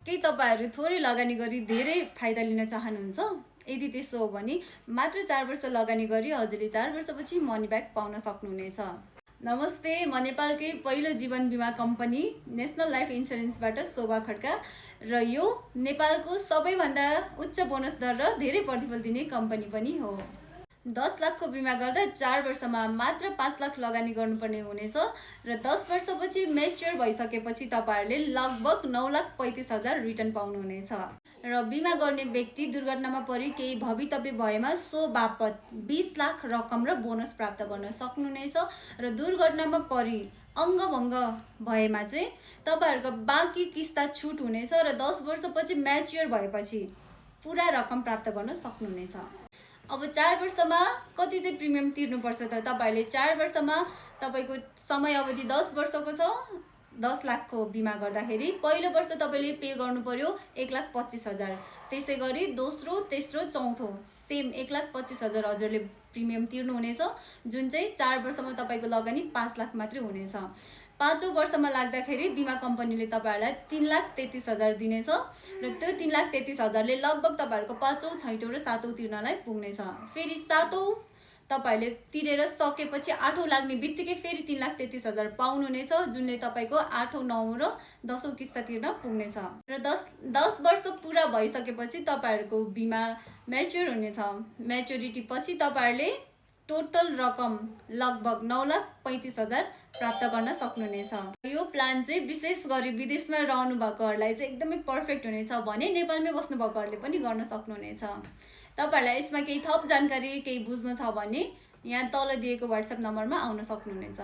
के तपाईहरु थोरै लगानी गरी धेरै फाइदा लिन चाहनुहुन्छ? यदि त्यसो हो भने मात्र 4 वर्ष लगानी गरी हजुरले 4 वर्षपछि मनी ब्याक पाउन सक्नुहुनेछ। नमस्ते, म नेपालकै पहिलो जीवन बिमा कम्पनी नेशनल लाइफ इन्स्योरेन्सबाट शोभा खड्का र यो नेपालको सबैभन्दा उच्च बोनस दर र धेरै प्रतिफल दिने कम्पनी पनि हो। 10 लाखको बिमा गर्दा 4 वर्षमा मात्र 5 लाख लगानी गर्नुपर्ने हुनेछ र 10 वर्षपछि म्याच्योर भइसकेपछि तपाईहरुले लगभग 9,35,000 रिटर्न पाउनुहुनेछ। र बिमा गर्ने व्यक्ति दुर्घटनामा परि केही भवितव्य भएमा सो बापत 20 लाख रकम र बोनस प्राप्त गर्न सक्नुहुनेछ र दुर्घटनामा परि अङ्गभङ्ग भएमा चाहिँ तपाईहरुको बाँकी किस्ता छुट हुनेछ र 10 वर्षपछि म्याच्योर भएपछि पुरा रकम प्राप्त गर्न सक्नुहुनेछ। अब 4 वर्षमा कति चाहिँ प्रिमियम तिर्नुपर्छ त? तपाईहरुले 4 वर्षमा तपाईको समय अवधि 10 वर्षको छ। 10 लाखको बिमा गर्दाखेरि पहिलो वर्ष तपाईले पे गर्नु पर्यो 1,25,000। त्यसैगरी दोस्रो, तेस्रो, चौथो सेम 1,25,000 हजुरले प्रिमियम तिर्नु हुनेछ, जुन चाहिँ 4 वर्षमा तपाईको लगानी 5 लाख मात्रै हुनेछ। पाँचौं वर्षमा लाग्दाखेरि बिमा कम्पनीले तपाईहरुलाई 3,33,000 दिनेछ र त्यो 3,33,000 ले लगभग तपाईहरुको पाँचौं, छैटौं र सातौं तिर्नलाई पुग्नेछ। फेरि सातौं तपाईले तिरेर सकेपछि आठौं लाग्ने बित्तिकै फेरि 3,33,000 पाउनुहुनेछ, जुनले तपाईको आठौं, नवौं र 10औं किस्ता तिर्न पुग्नेछ। र 10 वर्ष पुरा भइसकेपछि तपाईहरुको बिमा म्याच्योर हुनेछ। म्याच्योरिटी पछि तपाईहरुले टोटल रकम लगभग 9,35,000 प्राप्त गर्न सक्नुहुनेछ। यो प्लान चाहिँ विशेष गरी विदेशमा रहनु भएकोहरुलाई चाहिँ एकदमै पर्फेक्ट हुनेछ भने नेपालमै बस्नु भएकोहरुले पनि गर्न सक्नुहुनेछ। तपाईहरुलाई यसमा केही थप जानकारी केही बुझ्नु छ भने यहाँ तल दिएको WhatsApp नम्बरमा आउन सक्नुहुनेछ।